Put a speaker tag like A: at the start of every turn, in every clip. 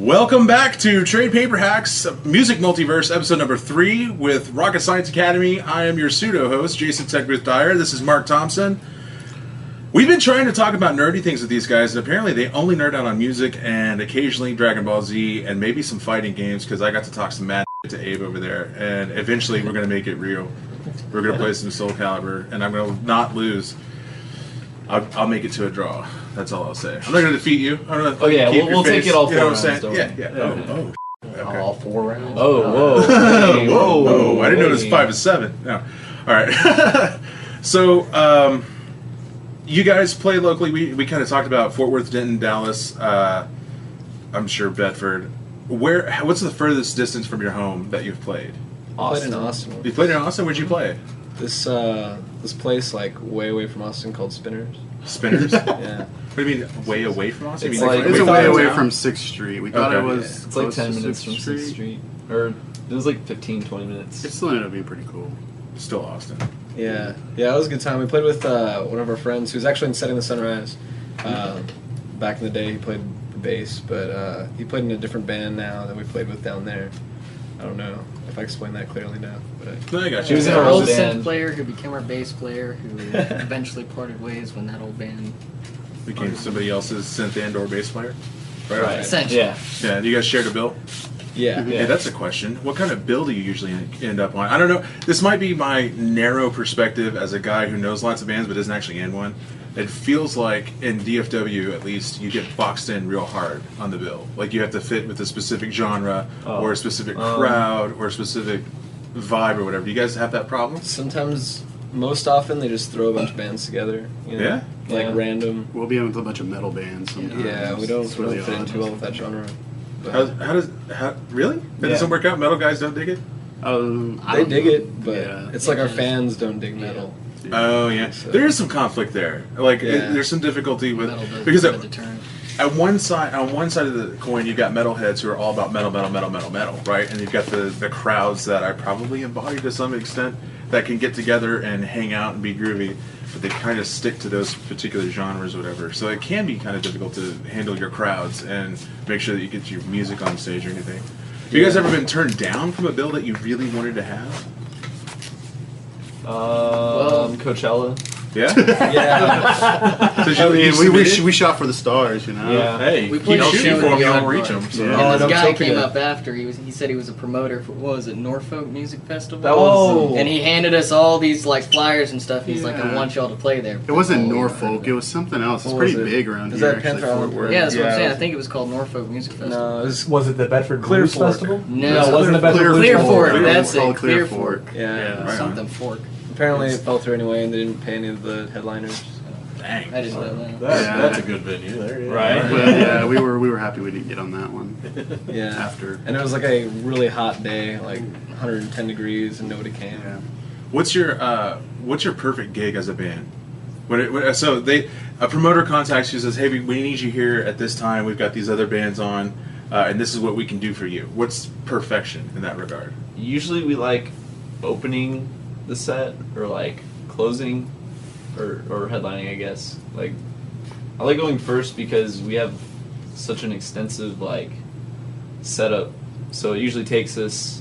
A: Welcome back to Trade Paper Hacks Music Multiverse, episode number 3 with Rocket Science Academy. I am your pseudo-host, Jason Techbooth Dyer. This is Mark Thompson. We've been trying to talk about nerdy things with these guys, and apparently they only nerd out on music and occasionally Dragon Ball Z and maybe some fighting games, because I got to talk some mad to Abe over there, and eventually we're going to make it real. We're going to play some Soul Calibur, and I'm going to not lose. I'll make it to a draw. That's all I'll say. I'm not going to defeat you. I'm
B: Oh yeah, we'll take it all 4 rounds.
A: Yeah. Okay.
C: All 4 rounds?
B: Oh, whoa.
A: Hey, whoa. I didn't know it was 5 and 7. No. All right. So, you guys play locally. We kind of talked about Fort Worth, Denton, Dallas. I'm sure Bedford. What's the furthest distance from your home that you've played?
C: Played in Austin.
A: You played in Austin? Where'd you play?
C: This place like way away from Austin called Spinners.
A: Spinners?
C: Yeah.
A: What do you mean way away from Austin?
B: It's
D: It's way away from 6th Street. We thought it was
B: It's like 10
D: close to
B: minutes from 6th Street. Or it was like 15, 20 minutes.
D: It still ended up being pretty cool.
A: Still Austin.
C: Yeah, it was a good time. We played with one of our friends who's actually in Setting the Sunrise. Back in the day, he played the bass, but he played in a different band now that we played with down there. I don't know if I explain that clearly now. But
A: No, I got you.
B: He was in
E: Our
B: our
E: old
B: old
E: synth
B: band.
E: player who became our bass player, who eventually parted ways when that old band.
A: Became somebody else's synth and or bass player?
B: Right.
E: Essentially.
B: Yeah.
A: Yeah, do you guys share a bill?
C: yeah.
A: Yeah, that's a question. What kind of bill do you usually end up on? I don't know. This might be my narrow perspective as a guy who knows lots of bands but isn't actually in one. It feels like in DFW, at least, you get boxed in real hard on the bill. Like you have to fit with a specific genre or a specific crowd or a specific vibe or whatever. Do you guys have that problem?
C: Sometimes, most often, they just throw a bunch of bands together. You know?
A: Yeah?
C: Like random.
D: We'll be in with a bunch of metal bands sometimes.
C: Yeah, we
D: It's
C: don't
D: really
C: fit in
D: odd.
C: too well with that genre. But
A: Really? That doesn't work out? Metal guys don't dig it?
D: I
C: they
D: don't
C: dig
D: know.
C: it, but
D: Yeah.
C: it's like our fans don't dig metal.
A: Oh, yeah.
C: So-
A: There is some conflict there. Like,
C: Yeah.
A: there's some difficulty with...
E: Metal does
A: Because
E: have a deterrent.
A: on one side of the coin, you've got metalheads who are all about metal, right? And you've got the crowds that I probably embody to some extent that can get together and hang out and be groovy, but they kind of stick to those particular genres or whatever. So it can be kind of difficult to handle your crowds and make sure that you get your music on stage or anything. Have you guys ever been turned down from a bill that you really wanted to have?
B: Coachella.
A: Yeah?
C: Yeah.
A: So
D: We shot for the stars, you know?
B: Yeah.
A: Hey,
E: We
A: keep
E: played a
A: shooting
E: show
A: for
E: in
A: them,
E: the
A: you
E: yard
A: don't reach
E: bar.
A: them. So.
E: And
C: Oh,
E: this guy
C: don't
E: came
C: forget.
E: up after. He said he was a promoter for, what was it, Norfolk Music Festival?
B: That was-
E: And he handed us all these like flyers and stuff. He's like, I
D: Yeah.
E: want y'all to play there.
D: It wasn't
E: Oh,
D: Norfolk, it was something else. It's
C: What
D: pretty
C: was it?
D: big around
C: Is
D: here.
C: that
D: actually,
C: Panther
D: Fort
C: Island?
D: Worth.
E: Yeah, that's what I'm
C: Yeah.
E: saying. I think it was called Norfolk Music Festival.
C: No, it's
F: Was it the Bedford
C: Clear
F: Blues
C: Fork.
F: Festival?
E: No,
F: it wasn't the Bedford
D: Clear
F: Blues
E: Clear
F: Festival.
E: Fork.
D: Fork.
E: That's
D: It's
E: it.
D: called
E: Clear
D: Clear
E: Fork.
D: Fork.
C: Yeah.
A: Right on.
E: Something Fork.
C: Apparently it fell through anyway, and they didn't pay any of the headliners.
A: Dang.
E: I didn't know that.
F: That's a good venue there. Yeah.
B: Right.
D: But yeah, we were happy we didn't get on that one
C: Yeah.
D: after.
C: And it was like a really hot day, like 110 degrees, and nobody came.
D: Yeah.
A: What's your perfect gig as a band? A promoter contacts you, says, "Hey, we need you here at this time. We've got these other bands on, and this is what we can do for you." What's perfection in that regard?
B: Usually we like opening the set or like closing or headlining, I guess. Like, I like going first because we have such an extensive like setup. So it usually takes us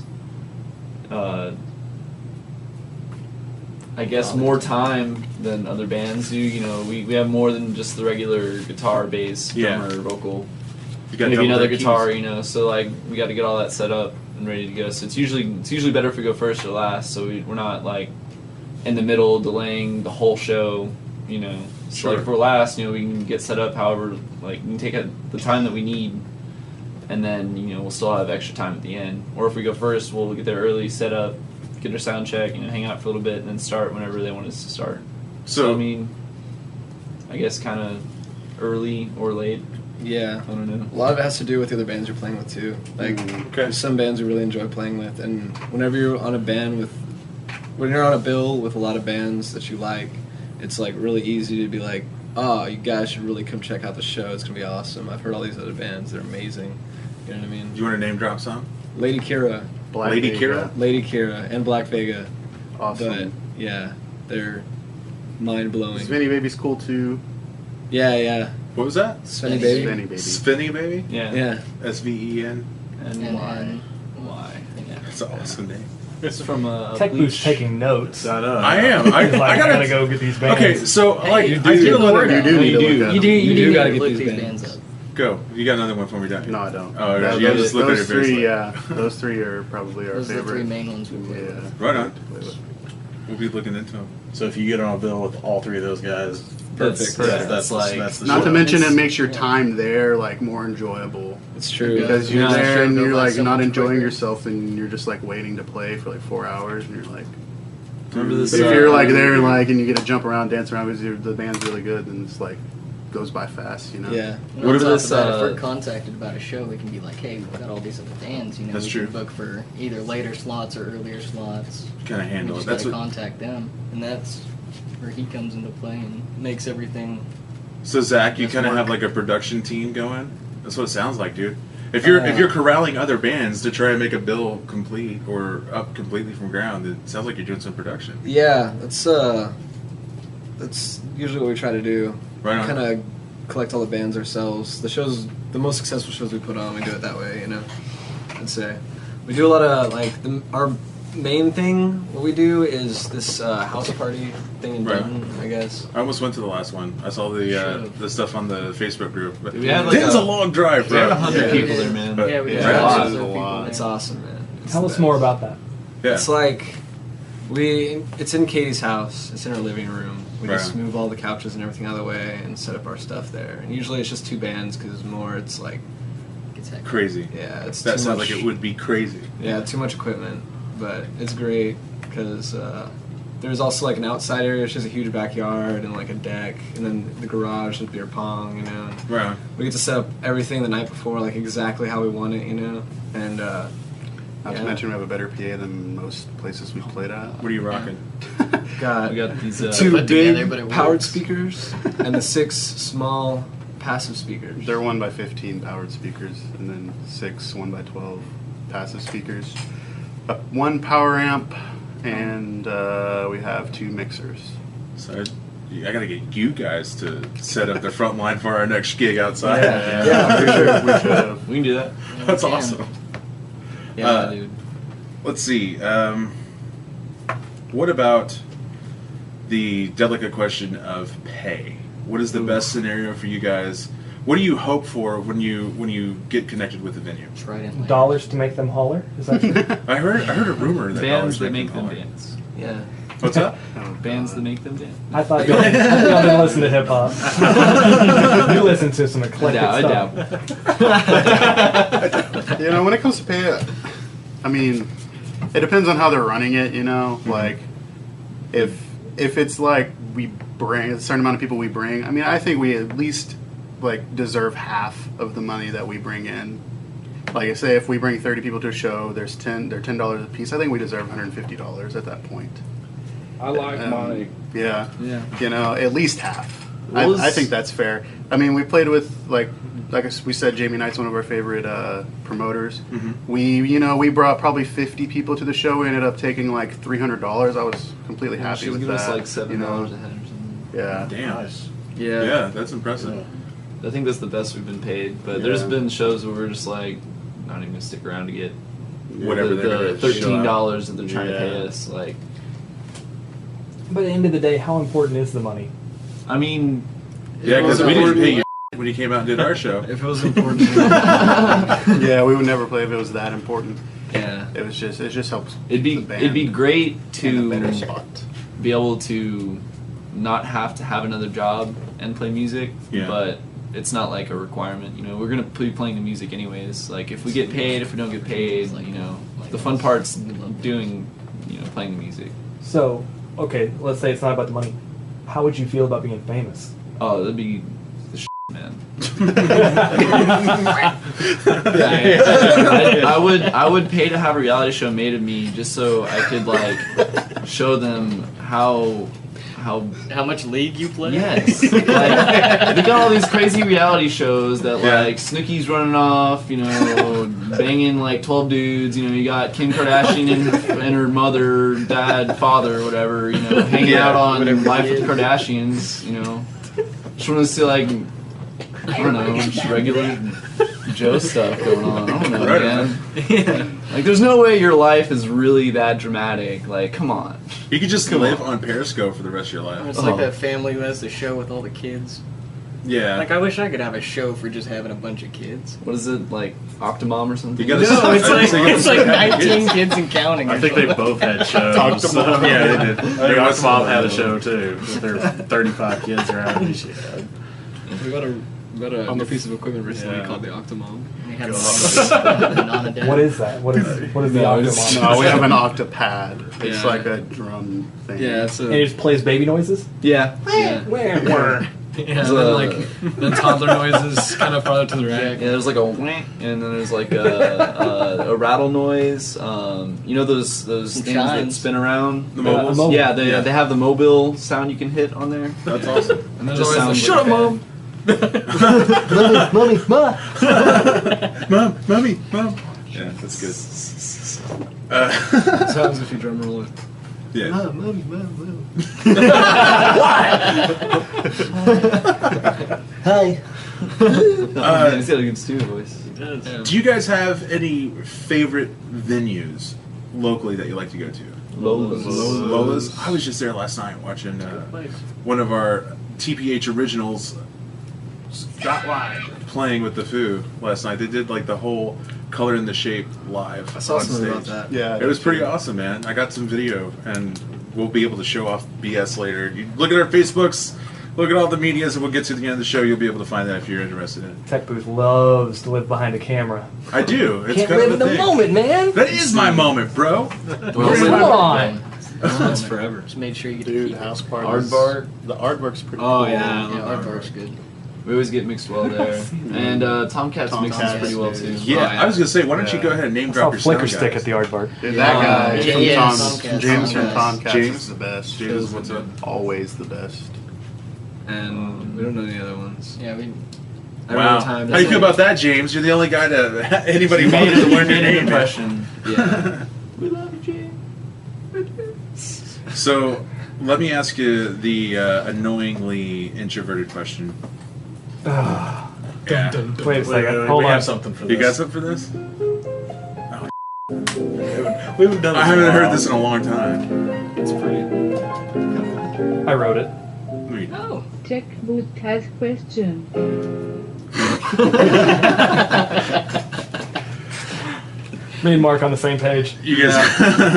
B: I guess more time than other bands do. You know, we have more than just the regular guitar, bass, drummer, vocal.
A: You got
B: Maybe
A: double
B: another
A: their
B: guitar,
A: keys.
B: you know. So like we got to get all that set up and ready to go. So it's usually better if we go first or last. So we're not like in the middle delaying the whole show, you know. So
A: Sure.
B: like if we're last, you know, we can get set up however, like we can take the time that we need, and then you know we'll still have extra time at the end. Or if we go first, we'll get there early, set up, get our sound check, you know, hang out for a little bit, and then start whenever they want us to start. So I mean, I guess kind of early or late.
C: Yeah.
B: I don't know.
C: A lot of it has to do with the other bands you're playing with, too. Like,
A: Okay.
C: there's some bands we really enjoy playing with, and whenever you're on a bill with a lot of bands that you like, it's like really easy to be like, oh, you guys should really come check out the show. It's gonna be awesome. I've heard all these other bands; they're amazing. You know what I mean?
A: Do you want to name drop some?
C: Lady Kira,
A: Lady
D: Vega.
A: Kira?
C: and Black Vega.
D: Awesome.
C: But yeah, they're mind blowing.
D: Vinny Baby's cool too.
C: Yeah.
A: What was that?
C: Svenny Baby.
D: Svenny Baby.
A: Svenny Baby?
B: Yeah.
C: Yeah.
A: SVEN.
B: And
E: Y.
B: Y. Yeah.
A: That's an awesome name.
B: It's from
G: Tech
B: Bleach.
G: Boot's taking notes.
F: I know.
A: I am. I gotta
G: go get these bands.
A: Okay, so
E: Hey,
A: like
E: you
A: I
E: do
A: did a
E: the
A: little.
E: word out.
D: You do need to
B: You
D: look
B: do.
D: at
E: You
D: them.
E: do. You do
C: gotta
E: need to
C: get
E: look
C: these
E: these
C: bands.
E: bands up.
A: Go. You got another one for me, don't you?
D: No, I don't.
A: Oh, okay. You just look at
D: those
A: your
D: three,
A: bracelet.
D: yeah. Those three are probably our
E: Those are the
D: favorite.
E: three main ones we play
D: Yeah.
E: with.
A: Right on.
D: Play with.
A: We'll be looking into them.
F: So if you get on a bill with all three of those guys,
B: That's
C: Perfect.
B: That's like
F: that's the
D: Not to
F: show.
D: mention, it
E: It's-
D: makes your time there like more enjoyable
C: It's true.
D: because you're
E: Yeah.
D: there
E: Sure,
D: and
E: go
D: you're
E: by
D: like
E: so
D: not
E: much
D: enjoying
E: quicker.
D: yourself and you're just like waiting to play for like 4 hours and you're like.
B: remember this.
D: But if you're like there and like and you get to jump around, dance around because the band's really good, then it's like goes by fast, you know.
C: Yeah.
E: And
B: What
E: on
B: if
E: top
B: this,
E: of that, if
B: uh,
E: we're contacted about a show, we can be like, hey, we've got all these other bands, you know,
A: That's
E: we
A: true.
E: can book for either later slots or earlier slots.
A: Kind of
E: We
A: handle it.
E: just
A: That's
E: gotta
A: what.
E: contact them, and that's where he comes into play and makes everything.
A: So Zach, you
E: Yes,
A: kind of
E: Mark.
A: have like a production team going. That's what it sounds like, dude. If you're corralling other bands to try and make a bill complete or up completely from ground, it sounds like you're doing some production.
C: Yeah, that's usually what we try to do.
A: Right on.
C: Kind of collect all the bands ourselves. The most successful shows we put on, we do it that way. You know, I'd say we do a lot of like our main thing. What we do is this house party thing in
A: Right.
C: Denton, I guess.
A: I almost went to the last one. I saw the stuff on the Facebook group. But
B: We had like
A: Denton's a long drive,
B: We
A: bro.
B: had 100
C: Yeah.
B: people there, man.
A: But-
E: Yeah, we
A: Yeah.
E: just
A: Yeah.
E: got
B: Wow.
E: other people
D: Wow.
E: there.
C: It's awesome, man. It's
G: Tell
C: the
G: us
C: best.
G: more about that.
A: Yeah.
C: It's like it's in Katie's house. It's in her living room. We
A: Right
C: just
A: on.
C: move all the couches and everything out of the way and set up our stuff there. And usually it's just two bands because more it's like
E: It's hectic.
A: Crazy.
C: yeah, it's
A: That
C: too
A: sounds
C: much,
A: like it would be crazy.
C: Yeah, too much equipment, but it's great because there's also like an outside area. It's just a huge backyard and like a deck, and then the garage with beer pong. You know, and
A: Right on.
C: we get to set up everything the night before, like exactly how we want it. You know, and
D: Not to
C: yeah.
D: mention we have a better PA than most places we've played at.
A: What are you rocking?
C: got
B: We got these.
C: two
E: put together, but
C: big
E: it
C: powered
E: works.
C: speakers and the 6 small passive speakers.
D: They're 1x15 powered speakers, and then 6 1x12 passive speakers. 1 power amp, and we have 2 mixers.
A: So I gotta get you guys to set up the front line for our next gig outside.
C: Yeah,
D: for sure. We should have.
B: We can do that.
A: That's
E: Yeah.
A: awesome.
B: Yeah, dude.
A: Let's see. What about the delicate question of pay? What is the best scenario for you guys? What do you hope for when you get connected with the venue?
E: It's right in like,
G: Dollars to make them holler? Is that true?
A: I heard a rumor that
B: Bands
A: dollars
B: that make them
A: holler.
B: dance.
C: Yeah.
A: What's that?
B: Bands that make them dance.
G: I thought y'all didn't listen to hip hop. You listen to some eclectic
B: I
G: stuff.
B: doubt.
D: You know, when it comes to pay, I mean, it depends on how they're running it. You know, like if it's like we bring a certain amount of people we bring. I mean, I think we at least like deserve half of the money that we bring in. Like I say, if we bring 30 people to a show, they're $10 a piece. I think we deserve $150 at that point.
H: I like
D: Um, Yeah.
B: Yeah.
D: You know, at least half.
B: What was-
D: I think that's fair. I mean, we played with like we said, Jamie Knight's one of our favorite promoters. We brought probably 50 people to the show. We ended up taking like $300. I was completely happy
B: She's
D: with
B: giving
D: that.
B: us like $7
D: you know?
B: a head or something.
D: Yeah.
A: Damn.
F: Nice.
A: Yeah, that's impressive.
B: I think that's the best we've been paid. But there's
D: Yeah.
B: been shows where we're just like not even gonna stick around to get
A: Whatever they're
B: the
A: gonna show out.
B: $13 that they're trying to pay
D: Yeah.
B: us. Like,
G: But at the end of the day, how important is the money?
B: I mean,
A: Yeah, because
B: it
A: we
B: was
A: didn't pay
B: important-
A: you when you came out and did our show.
C: If it was important.
D: Yeah, we would never play if it was that important.
C: Yeah.
D: It just helps.
B: It'd be
D: the band
B: it'd be great
D: in a better
B: to
D: spot.
B: be able to not have to have another job and play music,
A: Yeah.
B: but it's not like a requirement. You know, we're gonna be playing the music anyways. Like if we get paid, if we don't get paid, you know, the fun part's doing, you know, playing the music.
G: So, okay, let's say it's not about the money. How would you feel about being famous?
B: Oh, that'd be the shit, man. I would pay to have a reality show made of me just so I could like show them how
E: how much league you play?
B: yes, like they got all these crazy reality shows that
A: Yeah.
B: like Snooki's running off, you know, banging like 12 dudes. You know, you got Kim Kardashian and her mother, dad, father, whatever. You know, hanging
A: Yeah,
B: out on
E: whatever
B: Life
E: he
B: with the
E: is.
B: Kardashians. You know, just want to see like I don't know, just regular Joe stuff going on. I don't know,
A: Right
B: man. Like, there's no way your life is really that dramatic. Like, come on.
A: You could just live on Periscope for the rest of your life.
E: It's like that family who has the show with all the kids.
A: Yeah.
E: Like, I wish I could have a show for just having a bunch of kids.
B: What is it, like Octomom or something?
A: You gotta-
E: No, it's like 19
A: kids.
E: kids and counting.
F: I think they both had shows.
D: Octomom.
F: Yeah, they did.
A: There
F: Their
A: was
F: mom
A: some-
F: had a show too. With their 35 kids or however many she had.
C: We got a new piece of equipment recently
F: Yeah.
C: called the Octomom.
E: They had a
G: What is that? What is the
C: No, it's-
G: Octomom?
D: No, we have an octopad. It's
C: Yeah.
D: like a drum thing.
C: Yeah, it's
G: And it just plays baby noises?
B: Yeah.
C: yeah.
G: Where?
C: Yeah, and then like the toddler noises kind of farther to the right.
B: Yeah, there's like a whack, and then there's like a rattle noise. You know those things that
E: chimes.
B: spin around?
A: The mobiles?
B: Yeah, they have the mobile sound you can hit on there.
A: That's awesome.
C: And there's
B: Just
C: always the
B: sounds
C: shut
B: like
C: up,
B: a
C: mom.
G: Mommy, ma!
A: Mommy, mom. Yeah, that's good.
C: This happens if you drum roll it.
A: Yeah.
C: Mommy.
G: Hi.
B: He's got a good studio voice.
A: Do you guys have any favorite venues locally that you like to go to? Lola's. I was just there last night watching one of our TPH originals playing with the Foo last night. They did like the whole Color in the Shape live.
C: I saw
A: on
C: something
A: stage.
C: about that.
D: Yeah.
A: It was pretty awesome, man. I got some video, and we'll be able to show off BS later. You look at our Facebooks, look at all the medias, and we'll get to the end of the show. You'll be able to find that if you're interested in it.
G: Tech Booth loves to live behind a camera.
A: I do. It's
G: Can't
A: kind
G: live
A: of
G: in
A: a
G: the
A: thing.
G: moment, man.
A: That is my moment, bro.
G: Come on.
C: That's forever.
E: Just made sure you get to
D: Dude,
E: keep
D: house
E: it.
D: parties.
B: Aardvark.
D: The Aardvark's pretty
C: Oh,
D: cool.
C: yeah.
E: Yeah, Aardvark's good.
B: We always get mixed well there. And Tomcats mixes
D: Tomcats,
B: pretty well too.
A: Yeah,
C: Oh, yeah.
A: I was gonna say, why don't you go ahead and name
G: I saw
A: drop your
G: Flicker
A: sound
G: Stick
A: guys?
G: at the Aardvark.
D: Dude,
B: Yeah.
D: that guy,
E: Yeah,
D: from
E: yeah,
D: Tom,
E: Tomcats,
D: James from
E: Tomcats.
D: Tomcats
A: James?
D: is the best.
A: James, what's up?
D: Always the best.
C: And we don't know any other ones.
E: Yeah, we.
C: Every
A: Wow.
C: time
A: How you feel about that, James? You're the only guy to anybody
B: You
A: wanted
B: made,
A: to
B: you
A: learn your
B: made an
A: name.
B: impression.
C: Yeah.
B: We love you, James.
A: So, let me ask you the annoyingly introverted question.
G: Ah,
A: Yeah.
G: wait a second. Hold
F: we
G: on.
F: have something for this.
A: You got something for this?
F: We haven't done this
A: I haven't
F: in a
A: heard
F: while.
A: this in a long time.
C: It's pretty.
G: I wrote it.
A: Wait.
E: Oh.
H: Tech Booth has question.
G: Me and Mark on the same page.
A: You guys.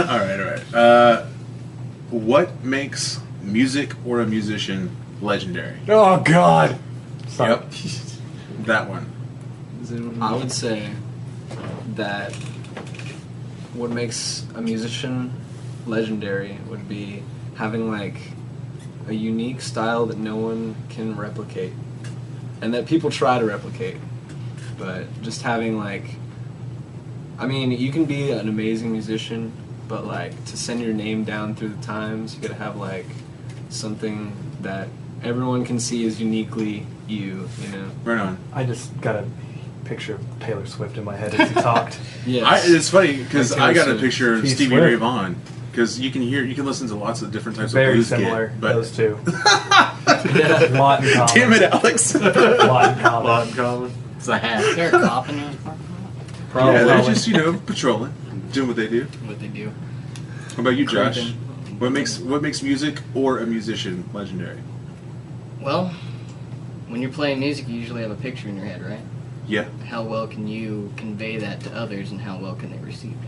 A: all right. What makes music or a musician legendary?
G: Oh, God. Stop.
A: Yep. That one.
C: I would say that what makes a musician legendary would be having like a unique style that no one can replicate and that people try to replicate, but just having like, I mean, you can be an amazing musician, but like to send your name down through the times, you gotta have like something that everyone can see as uniquely you know.
A: Right on.
G: I just got a picture of Taylor Swift in my head as he talked.
C: Yes.
A: It's funny because
C: Like
A: I got a
C: Taylor Swift.
A: picture of
G: T.
A: Stevie
G: Swift.
A: Ray Vaughan because you can listen to lots of different types of
G: Very
A: blues
G: similar,
A: kit, but
G: those two. Lot in common.
A: damn it, Alex.
G: Lot in common.
F: Lot in common.
E: Is there a cop in your parking
G: Probably.
A: Yeah, they're just patrolling, doing what they do.
E: lot? What they do?
A: What about you, Josh?
E: Creeping.
A: What makes music or a musician legendary?
E: Well, when you're playing music, you usually have a picture in your head, right?
A: Yeah,
E: How well can you convey that to others, and how well can they receive that?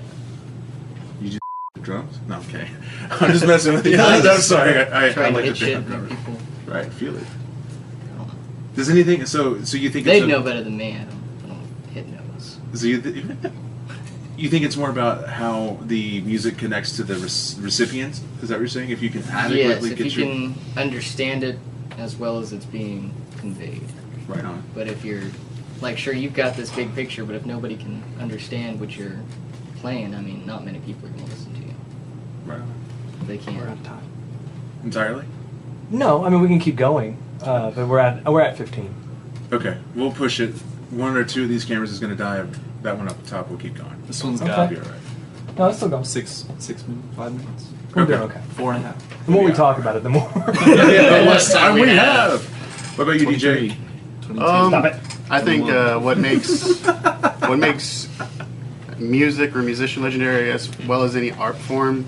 A: drums. No, okay. I'm just messing with you.
E: No,
A: I'm sorry. I
E: Try to
A: like
E: hit
A: to
E: shit,
A: pick
E: make
A: up
E: people.
A: Right, feel it. Does anything? So you think
E: They'd
A: it's
E: know better than me. I don't hit notes.
A: So you think it's more about how the music connects to the recipients? Is that what you're saying? If you can
E: Yes,
A: adequately
E: if
A: get
E: you
A: your
E: can understand it as well as it's being conveyed.
A: right on.
E: But if you're, like, sure, you've got this big picture, but if nobody can understand what you're playing, I mean, not many people are going to listen to you.
A: Right on.
E: They
G: We're
E: can't.
G: out of time.
A: Entirely.
G: No, I mean we can keep going, but we're at 15.
A: Okay, we'll push it. One or two of these cameras is going to die. That one up the top will keep going.
B: This one's
G: Okay.
B: got
A: Be all right.
G: No, let's still go.
B: 6 minutes, 5 minutes,
G: We're doing okay.
B: 4.5.
G: The more we
A: Yeah.
G: talk about it, the more.
A: The less
E: time
A: time we
E: we
A: have. What about you, DJ?
B: 22.
G: Stop it.
D: I think what makes music or musician legendary, as well as any art form,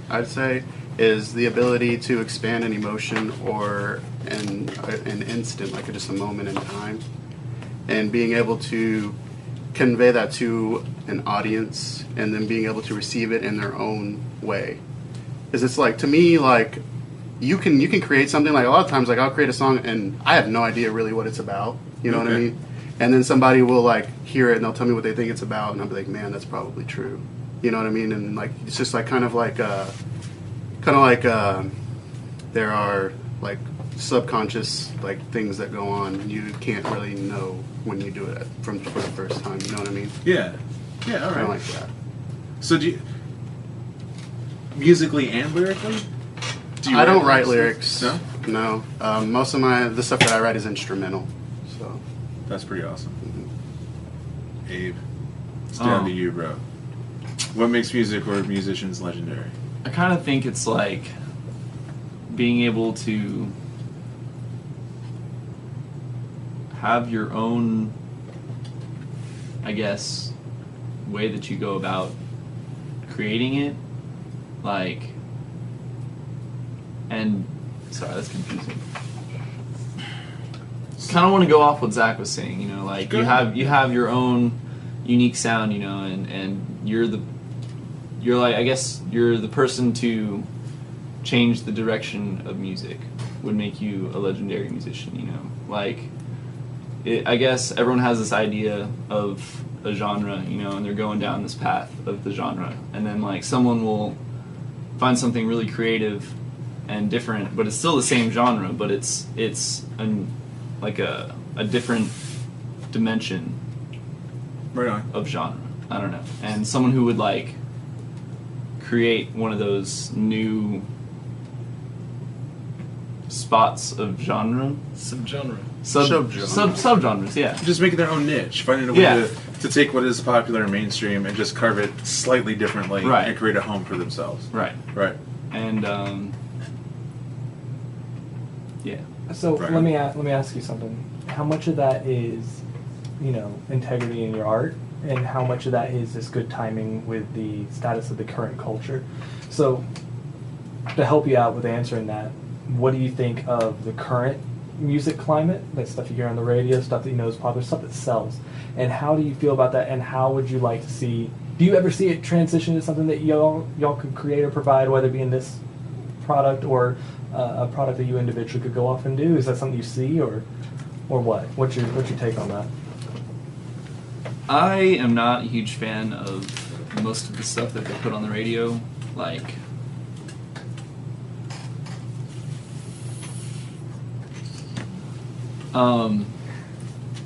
D: I'd say, is the ability to expand an emotion or an instant, like just a moment in time, and being able to convey that to an audience, and then being able to receive it in their own way. Because it's like, to me, like, you can create something, like a lot of times, like I'll create a song and I have no idea really what it's about. You know what I mean? And then somebody will like hear it and they'll tell me what they think it's about, and I'll be like, man, that's probably true. You know what I mean? And like it's just like kind of like there are like subconscious like things that go on you can't really know when you do it for the first time. You know what I mean?
A: Yeah. Yeah. All
D: Kind of
A: right.
D: like that.
A: So do you, musically and lyrically? Do you
D: I don't write
A: lyrics?
D: lyrics.
A: No.
D: No. Most of the stuff that I write is instrumental. So.
A: That's pretty awesome. Abe, it's down to you, bro. What makes music or musicians legendary?
B: I kind of think it's like being able to have your own, I guess, way that you go about creating it, like, and sorry, that's confusing. Kind of want to go off what Zach was saying, you know, like you have your own unique sound, you know, and you're like, I guess you're the person to change the direction of music would make you a legendary musician, you know, like I guess everyone has this idea of a genre, you know, and they're going down this path of the genre, and then like someone will find something really creative and different, but it's still the same genre, but it's like a different dimension
A: Right on.
B: of genre. I don't know. And someone who would like create one of those new spots of genre,
C: Subgenre.
B: subgenres, yeah.
A: Just making their own niche, finding a way
B: Yeah.
A: to take what is popular and mainstream and just carve it slightly differently
B: Right.
A: and create a home for themselves.
B: Right.
A: Right.
B: And yeah.
G: So
A: Right.
G: let me ask you something. How much of that is, you know, integrity in your art, and how much of that is just good timing with the status of the current culture? So, to help you out with answering that, what do you think of the current music climate? That stuff you hear on the radio, stuff that you know is popular, stuff that sells, and how do you feel about that? And how would you like to see? Do you ever see it transition to something that y'all could create or provide, whether it be in this product or a product that you individually could go off and do? Is that something you see, or what? What's your take on that?
B: I am not a huge fan of most of the stuff that they put on the radio, like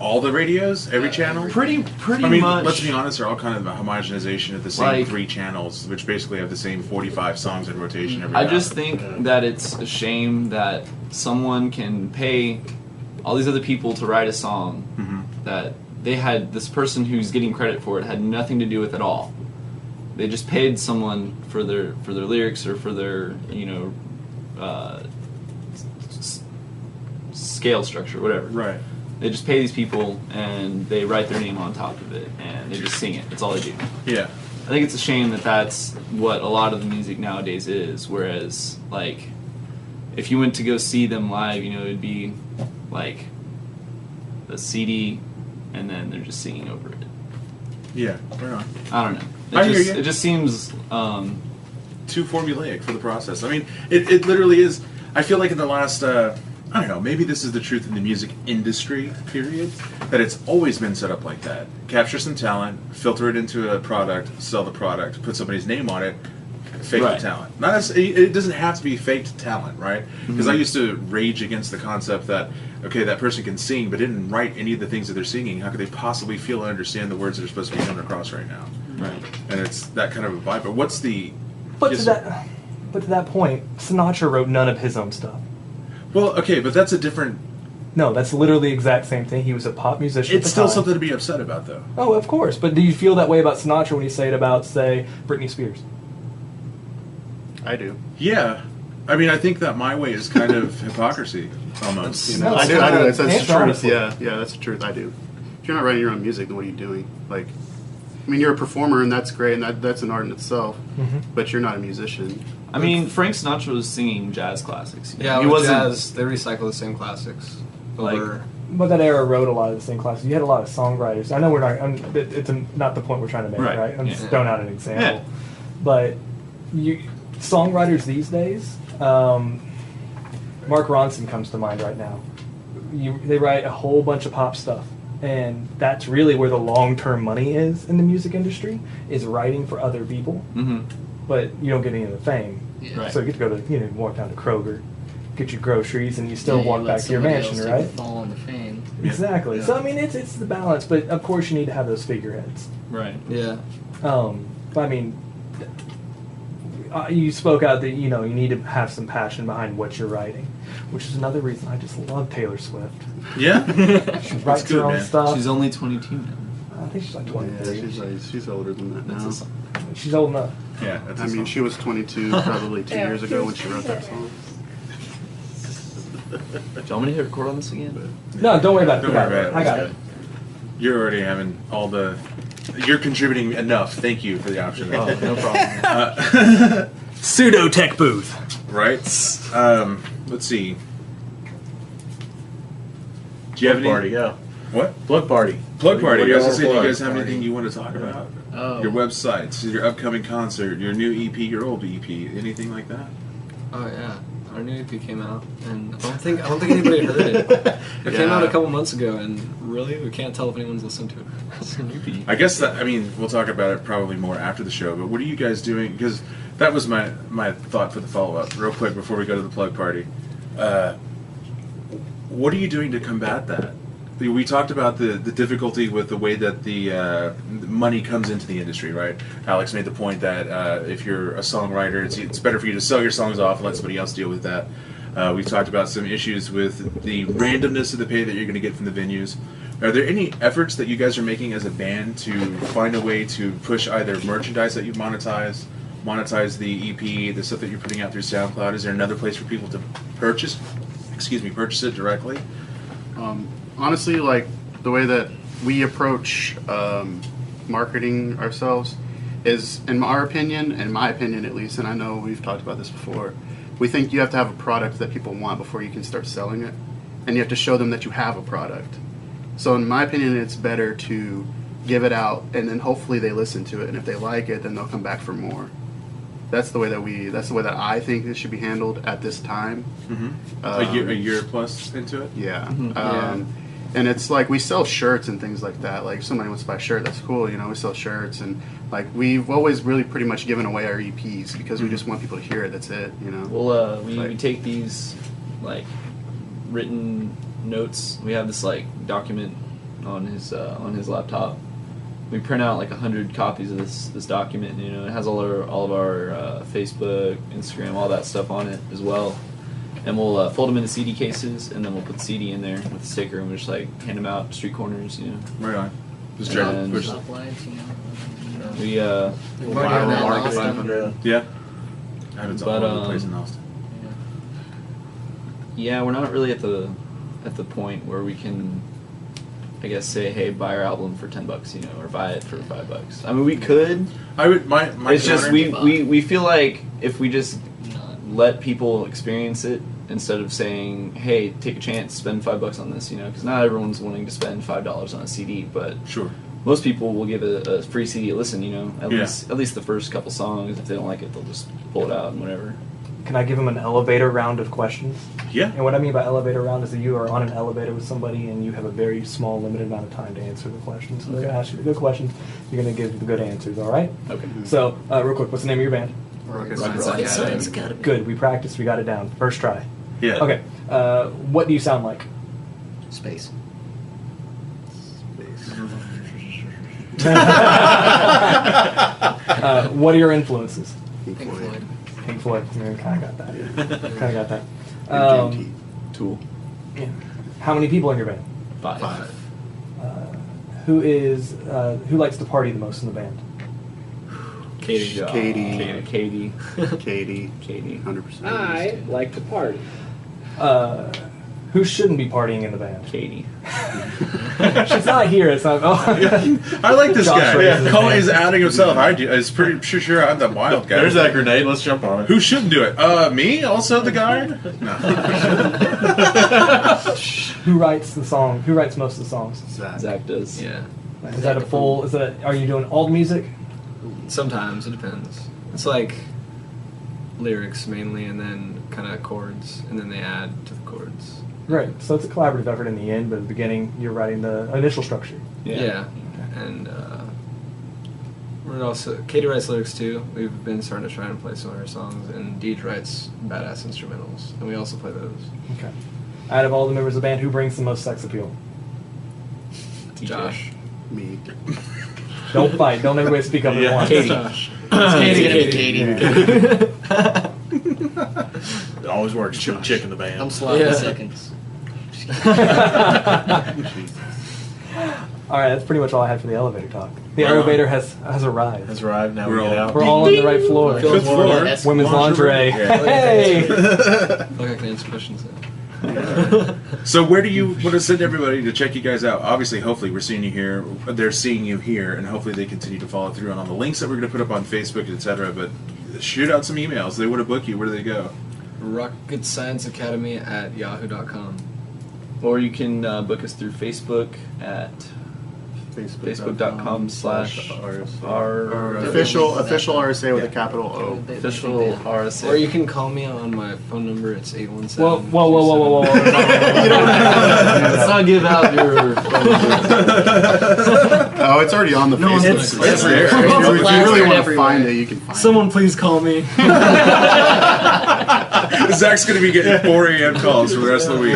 A: All the radios, every channel.
B: pretty
A: I mean,
B: much.
A: let's be honest, they're all kind of a homogenization of the same
B: Like-
A: 3 channels, which basically have the same 45 songs in rotation every
B: I
A: hour.
B: just think that it's a shame that someone can pay all these other people to write a song that they had this person who's getting credit for it had nothing to do with at all. They just paid someone for their lyrics or for their scale structure, whatever.
A: Right.
B: They just pay these people and they write their name on top of it and they just sing it. That's all they do.
A: Yeah.
B: I think it's a shame that that's what a lot of the music nowadays is. Whereas, like, if you went to go see them live, you know, it'd be like a CD, and then they're just singing over it.
A: Yeah. Right on.
B: I don't know.
A: I hear you.
B: It just seems.
A: Too formulaic for the process. I mean, it literally is. I feel like in the last, I don't know, maybe this is the truth in the music industry, period, that it's always been set up like that. Capture some talent, filter it into a product, sell the product, put somebody's name on it, fake
B: Right.
A: the talent. Not as, it doesn't have to be faked talent, right? Because I used to rage against the concept that, okay, that person can sing, but didn't write any of the things that they're singing. How could they possibly feel and understand the words that are supposed to be coming across right now?
B: Right.
A: And it's that kind of a vibe. But what's the...
G: But
A: Yes,
G: to that point, Sinatra wrote none of his own stuff.
A: Well, okay, but that's a different...
G: No, that's literally the exact same thing. He was a pop musician.
A: It's
G: at the
A: still
G: time.
A: something to be upset about, though.
G: Oh, of course. But do you feel that way about Sinatra when you say it about, say, Britney Spears?
D: I do.
A: Yeah, I mean, I think that my way is kind of hypocrisy, almost. You know?
D: I do. That's the truth.
G: honestly.
D: Yeah, that's the truth. I do. If you're not writing your own music, then what are you doing? Like, I mean, you're a performer, and that's great, and that's an art in itself. But you're not a musician.
B: I mean, Frank Sinatra was singing jazz classics.
C: Yeah,
B: he
C: with
B: wasn't.
C: jazz, they recycle the same classics.
B: Like-
C: Over.
G: But that era wrote a lot of the same classes. You had a lot of songwriters. I know we're not. It's not the point we're trying to make,
B: Right.
G: right? I'm
B: Yeah.
G: just throwing out an example.
B: Yeah.
G: But songwriters these days, Mark Ronson comes to mind right now. They write a whole bunch of pop stuff, and that's really where the long-term money is in the music industry, is writing for other people.
B: Mhm.
G: But you don't get any of the fame.
E: Yeah.
B: Right.
G: So you get to go to, walk down to Kroger, get your groceries, and you still
E: Yeah, you
G: walk
E: let
G: back to your
E: somebody
G: mansion,
E: else
G: right?
E: Fall on the fame.
G: Exactly.
A: Yeah.
G: So I mean, it's the balance, but of course you need to have those figureheads.
B: Right.
C: Yeah.
G: But I mean, you spoke out that you need to have some passion behind what you're writing, which is another reason I just love Taylor Swift.
A: Yeah?
G: She writes
A: good,
G: her own
A: man.
G: stuff.
B: She's only 22 now.
G: I think she's like
D: Yeah,
G: 23.
D: she's older than that
B: That's
D: now.
B: a song.
G: She's old enough.
A: Yeah. That's
D: I mean, she was 22 probably 2 years ago when she wrote that song.
B: Do you want me to hit record on this again?
G: No, don't worry about it.
A: Don't worry about it.
G: I got
A: It's
G: it.
A: good. You're already having all the... You're contributing enough. Thank you for the option.
B: Oh, no problem.
G: Pseudo tech booth.
A: Right? Let's see. Do you have
F: Plug
A: any...
F: party, yeah.
A: What?
F: Plug party.
A: Plug party.
F: What do
A: I was
F: you
A: just saying, do you
F: wanna
A: guys have
F: plug?
A: anything you want to talk about?
E: Oh.
A: Your websites, your upcoming concert, your new EP, your old EP, anything like that?
C: Oh yeah, our new EP came out, and I don't think anybody heard it. It came out a couple months ago, and really, we can't tell if anyone's listened to it.
B: It's an EP.
A: I guess that, I mean, we'll talk about it probably more after the show, but what are you guys doing? Because that was my thought for the follow-up, real quick, before we go to the plug party. What are you doing to combat that? We talked about the difficulty with the way that the money comes into the industry, right? Alex made the point that if you're a songwriter, it's better for you to sell your songs off and let somebody else deal with that. We talked about some issues with the randomness of the pay that you're going to get from the venues. Are there any efforts that you guys are making as a band to find a way to push either merchandise that you monetize the EP, the stuff that you're putting out through SoundCloud? Is there another place for people to purchase it directly?
D: Honestly, like the way that we approach marketing ourselves is, in my opinion at least, and I know we've talked about this before, we think you have to have a product that people want before you can start selling it, and you have to show them that you have a product. So in my opinion, it's better to give it out, and then hopefully they listen to it, and if they like it, then they'll come back for more. That's the way that I think it should be handled at this time.
A: A year plus into it?
D: Yeah.
C: Yeah.
D: And it's like we sell shirts and things like that. Like if somebody wants to buy a shirt, that's cool. We sell shirts, and like we've always really pretty much given away our EPs because we just want people to hear it. That's it.
B: Well, we
D: Like-
B: take these like written notes. We have this like document on his laptop. We print out like 100 copies of this document. It has all of our Facebook, Instagram, all that stuff on it as well. And we'll fold them into CD cases, and then we'll put the CD in there with a sticker, and we'll just like hand them out street corners.
A: Right on. Just
B: And
A: try to
B: then-
A: push
E: Top lights,
B: We
E: We've already done that in
F: Mark
E: Austin.
F: 500.
A: Yeah. I haven't all
B: But,
A: over the place in Austin.
B: yeah, we're not really at the point where we can, I guess, say, hey, buy our album for $10, or buy it for $5. I mean, we could.
A: I would my
B: It's just
A: counter-
B: we feel like if we just
E: Not-
B: let people experience it instead of saying, hey, take a chance, spend $5 on this, because not everyone's willing to spend $5 on a CD, but
A: Sure.
B: most people will give a free CD a listen, at
A: Yeah.
B: least the first couple songs. If they don't like it, they'll just pull it out and whatever.
G: Can I give them an elevator round of questions?
A: Yeah.
G: And what I mean by elevator round is that you are on an elevator with somebody and you have a very small, limited amount of time to answer the questions. So they're going to ask you the good questions. You're going to give the good answers, all right?
B: Okay.
G: So, real quick, what's the name of your band?
D: Rocket
B: Rocket
D: Science
B: Science
D: Academy.
G: Good. We practiced. We got it down. First try.
A: Yeah.
G: Okay. What do you sound like?
E: Space.
G: What are your influences?
D: Pink
E: Pink
D: Floyd.
E: Floyd.
G: Pink Floyd. Kind of got that. Kind of got that.
D: And
B: Tool.
G: Yeah. How many people in your band?
B: 5.
G: Who likes to party the most in the band?
C: Katie.
D: Katie.
B: Katie.
D: Katie. 100%.
I: I like to party.
G: Who shouldn't be partying in the band?
B: Katie.
G: She's not here. It's not. Oh.
A: I like this
G: Josh
A: guy.
G: raises his
A: Cole
G: hand.
A: is outing himself. He's pretty sure I'm the wild guy.
F: There's that grenade. Let's jump on it.
A: Who shouldn't do it? Me? Also the guy? No.
G: Who writes the song? Who writes most of the songs?
B: Zach does.
C: Yeah.
G: Is that a full? Are you doing alt music?
C: Sometimes it depends. It's like lyrics mainly, and then kind of chords, and then they add to the chords.
G: Right. So it's a collaborative effort in the end, but at the beginning you're writing the initial structure.
C: Yeah. And we're also Katie writes lyrics too. We've been starting to try and play some of her songs, and Deej writes badass instrumentals, and we also play those.
G: Okay. Out of all the members of the band, who brings the most sex appeal?
C: Josh.
D: Me.
G: Don't fight. Don't everybody speak up at once.
B: Katie.
E: Katie.
F: It always works. Chick in the band.
E: I'm sloppy
C: Yeah.
E: seconds.
G: All right, that's pretty much all I had for the elevator talk. The
A: Right on.
G: elevator has arrived.
F: Has arrived. Now
A: We're
F: we get
A: all-
F: out.
G: We're all on the right floor.
A: Fifth floor.
E: That's
G: Women's lingerie.
F: Yeah.
G: Hey!
C: Look, I can answer questions now.
A: So where do you want to send everybody to check you guys out? Obviously, hopefully we're seeing you here. They're seeing you here, and hopefully they continue to follow through on the links that we're going to put up on Facebook, etc. But shoot out some emails. They want to book you. Where do they go?
C: Rocket Science Academy at yahoo.com.
B: Or you can book us through Facebook at facebook.com/r
D: Official RSA with a capital O.
B: official RSA.
C: Or you can call me on my phone number. It's 817.
G: Whoa.
B: Let's not give out your phone number.
D: Oh, it's already on the Facebook.
A: It's there.
D: If you really
E: Plastered
D: want to
E: everywhere.
D: find it, you can find
C: Someone please call me.
A: Zach's going to be getting 4 a.m. calls for the rest of the week.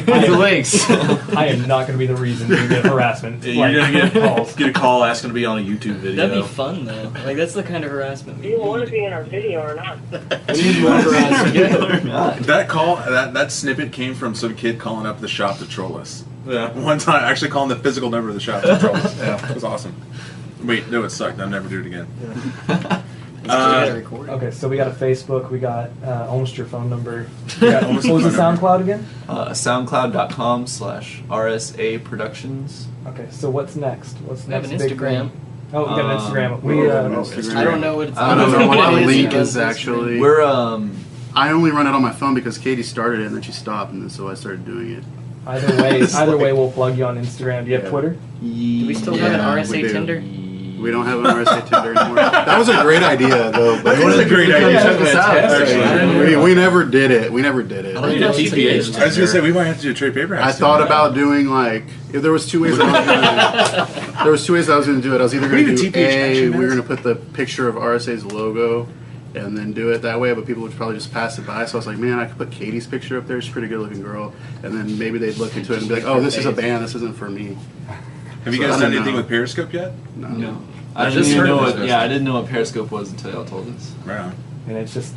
B: The links.
G: I am not going to be the reason you get harassment.
F: You're gonna
G: calls.
F: get a call asking to be on a YouTube video.
E: That'd be fun though. Like that's the kind of harassment.
I: Do you want to be in our video or not?
C: We need more harassment.
A: That snippet came from some kid calling up the shop to troll us.
F: Yeah.
A: One time, actually calling the physical number of the shop to troll us. Yeah, it was awesome. Wait, no, it sucked. I'll never do it again.
G: Okay, so we got a Facebook. We got almost your phone number. We got, what was the SoundCloud again?
B: SoundCloud.com/RSA Productions.
G: Okay, so what's next? What's
E: We have
G: next?
E: an
G: big
E: Instagram.
G: thing? Oh, we got an Instagram.
D: We have an Instagram.
E: I don't know what it's.
B: I
D: I don't know what the
E: it
D: link
E: is.
D: is actually.
B: We're
D: I only run it on my phone because Katie started it and then she stopped, and then so I started doing it.
G: Either way, we'll plug you on Instagram. Do you have
D: Yeah.
G: Twitter?
E: Do we still have an
D: Yeah, we
E: RSA
D: do.
E: Tinder?
D: We don't have an RSA Tinder anymore. That was a great idea, though. But
A: That was a great idea.
B: Check us out.
A: Actually.
D: we never did it. We never did it.
B: I need a TPH.
A: I was going to say, we might have to do a trade paper.
D: I thought about doing like if there was two ways. That I was going to do it. I was either going
A: What
D: to
A: do
D: do
A: you TPH action
D: we were
A: is?
D: going to put the picture of RSA's logo and then do it that way, but people would probably just pass it by. So I was like, man, I could put Katie's picture up there. She's a pretty good looking girl, and then maybe they'd look into it and be like, oh, this is a band. This isn't for me.
A: Have you
D: So
A: guys
D: I
A: done
D: don't
A: anything
D: know.
A: with Periscope yet?
B: No.
C: I
B: I
C: just
B: just
C: heard
B: know
C: of
B: what.
C: this.
B: Yeah, I didn't know what Periscope was until y'all told us.
A: Right on.
G: And it's just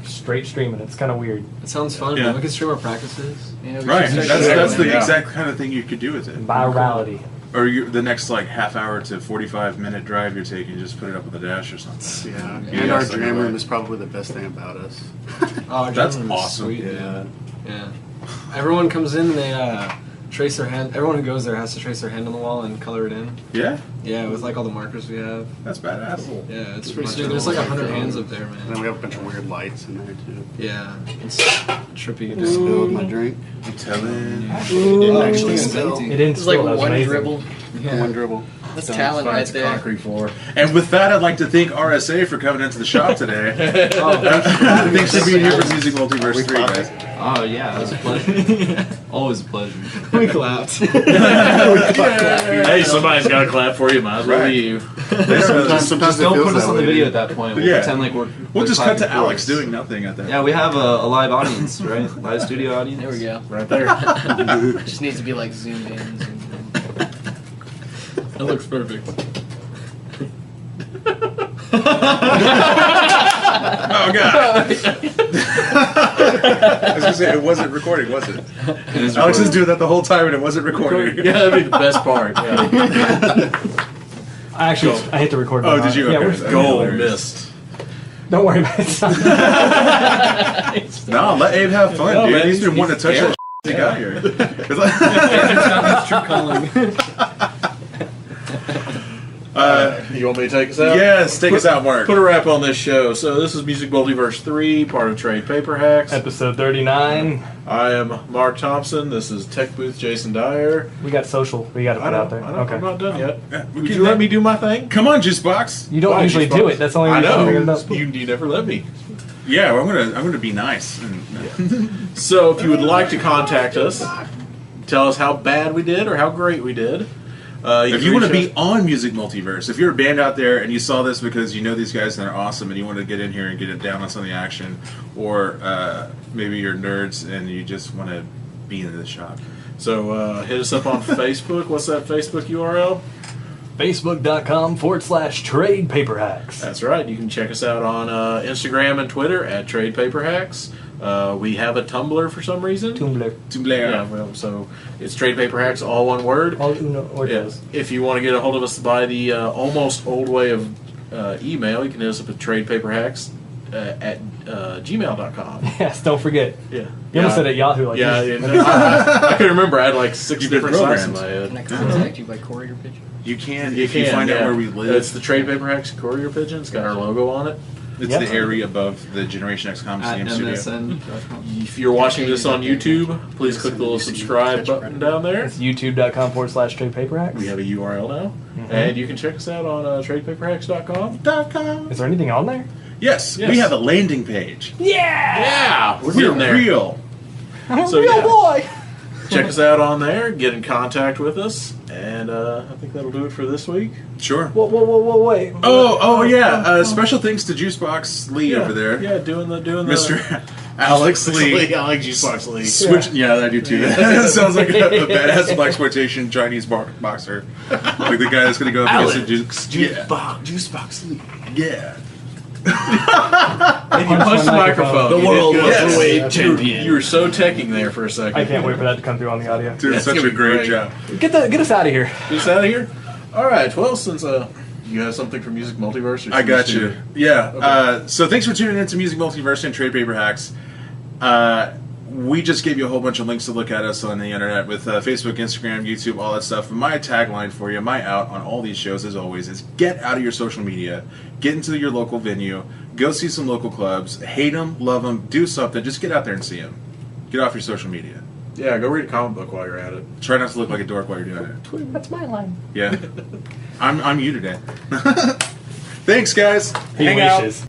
G: straight streaming. It's kind of weird.
C: It sounds fun.
A: Yeah.
C: We can stream our practices.
E: You know, we
A: Right.
E: should
A: That's
E: start
A: the
E: doing that.
A: exact kind of thing you could do with it.
G: Virality.
A: Or the next like half hour to 45-minute drive you're taking, just put it up with a dash or something.
D: Yeah,
A: Yeah,
D: and our
A: something
D: jam
A: like
D: room
A: that.
D: is probably the best thing about us.
C: Oh, our
A: That's
C: drum room is
A: awesome.
C: Sweet,
D: Yeah.
C: Yeah. Everyone comes in and they trace their hand. Everyone who goes there has to trace their hand on the wall and color it in.
A: Yeah,
C: Yeah, with like all the markers we have.
A: that's badass.
C: Yeah, it's pretty sweet. There's like 100 hands up there,
D: And then
C: man.
D: we have a bunch of weird lights in there too.
C: Yeah, it's trippy.
D: Just spilled my drink.
A: I'm telling.
C: Didn't actually
G: It
C: spill.
G: didn't
E: It's like
G: spill, that was
E: one
G: amazing.
E: dribble.
D: One dribble.
E: That's talent right there.
F: Concrete floor.
A: And with that, I'd like to thank RSA for coming into the shop today.
C: Oh,
A: Thanks for being here for Music Multiverse 3, guys.
B: Oh yeah, it was a pleasure. Always a pleasure.
C: we clapped.
F: Hey, somebody's got to clap for you. Might as well
A: Right.
F: be you.
D: Sometimes
B: Just
D: it
B: don't
D: feels
B: put us
D: that
B: on the
D: way.
B: video at that point. We'll
A: Yeah.
B: pretend like we're.
A: We'll just cut to
B: clapping for
A: Alex
B: us.
A: doing nothing at that.
B: Yeah, we have a live audience, right? Live studio audience.
E: There we go.
F: Right there.
E: It just needs to be like zoomed in. Zoomed in.
C: That looks perfect.
A: Oh god! I was gonna say it wasn't recording, was it?
B: It is
A: Alex is
B: recording.
A: doing that the whole time, and it wasn't recording.
F: Yeah, that'd be the best part. Yeah.
G: Actually, I hit the record
A: Oh,
G: button.
A: did you?
G: Yeah,
A: Okay.
G: we're
F: Goal
A: Hilarious.
F: missed.
G: Don't worry about it.
A: No, let Abe have fun,
F: No,
A: dude.
F: man,
A: He's been
F: he's
A: wanting to touch
F: scared.
A: that he got here.
C: True calling.
F: You want me to take us out?
A: Yes, take us out, Mark.
F: Put a wrap on this show. So this is Music Multiverse 3, part of Trade Paper Hacks.
G: Episode 39.
F: I am Mark Thompson. This is Tech Booth Jason Dyer.
G: We got social. We got to put out there.
F: I'm
G: Okay.
F: not done yet.
A: Yeah, we
F: Would
A: can-
F: you let me do my thing?
A: Come on, Juicebox.
G: You don't
F: Why,
G: usually
F: Juicebox?
G: do it. That's the only
F: I
G: reason I'm bringing it
F: know.
G: up.
F: You never let me.
A: Yeah, well, I'm gonna be nice.
F: So if you would like to contact us, tell us how bad we did or how great we did.
A: If you want to
F: reach
A: be on Music Multiverse, if you're a band out there and you saw this because you know these guys and they're awesome and you want to get in here and get it down on some of the action, or maybe you're nerds and you just want to be in the shop.
F: So hit us up on Facebook. What's that Facebook URL?
G: Facebook.com/trade paper hacks.
F: That's right. You can check us out on Instagram and Twitter at Trade Paper Hacks. We have a Tumblr for some reason.
G: Tumblr.
F: Yeah, well, so it's Trade Paper Hacks, all one word.
G: All uno or
F: Yeah.
G: dos.
F: If you want to get a hold of us by the almost old way of email, you can hit us up at tradepaperhacks at gmail.com.
G: Yes, don't forget.
F: Yeah.
G: You almost said at Yahoo. Like
F: Yeah,
G: this.
F: I couldn't remember. I had like 6
A: You've been
F: different sites in my
E: Can I
F: head.
E: contact you by courier pigeon?
A: You can
F: You
A: if you
F: can,
A: find out
F: yeah.
A: where we live.
F: It's the Trade Paper Hacks Courier Pigeon. It's got our logo on it.
A: It's
G: Yep.
A: the area above the Generation X
B: At
A: Coliseum studio.
B: MSN.com.
F: If you're watching this on YouTube, please click the little subscribe button down there.
G: It's youtube.com/trade paper hacks.
F: We have a URL now.
G: Mhm.
F: And you can check us out on tradepaperhacks.com.
G: Is there anything on there?
A: Yes,
F: Yes.
A: we have a landing page.
F: Yeah! We're
A: We're
F: getting there.
A: real.
G: I'm a
F: So,
G: real
F: yeah.
G: boy.
F: Check us out on there. Get in contact with us. And I think that'll do it for this week.
A: Sure.
G: Whoa, wait.
A: Oh yeah. Special thanks to Juicebox Lee over there,
F: Yeah, doing the
A: Mr. Alex Lee.
F: I like Juicebox Lee.
A: Switch. Yeah, I do too. That sounds like a badass blaxploitation Chinese boxer, like the guy that's gonna go up against the Jukes. Yeah.
F: Juicebox Lee.
A: Yeah.
F: And you punched the microphone.
G: The
F: You
G: world
F: did good.
A: heavyweight
F: Yes.
B: champion.
F: You were so teching there for a second.
G: I can't wait for that to come through on the audio.
A: Doing
F: That's
A: such
F: gonna
A: a
F: be
A: great
F: great.
A: job.
G: Get us out of here.
F: Get us out of here? Alright, well, since you have something for Music Multiverse, or
A: I got
F: should we
A: you. Yeah.
F: Okay.
A: So thanks for tuning in to Music Multiverse and Trade Paper Hacks. We just gave you a whole bunch of links to look at us on the internet with Facebook, Instagram, YouTube, all that stuff. My tagline for you, my out on all these shows, as always, is get out of your social media, get into your local venue, go see some local clubs, hate them, love them, do something. Just get out there and see them. Get off your social media.
F: Yeah, go read a comic book while you're at it.
A: Try not to look like a dork while you're doing it.
G: That's my line.
A: Yeah. I'm you today. Thanks, guys.
G: He
A: Hang out.
G: wishes.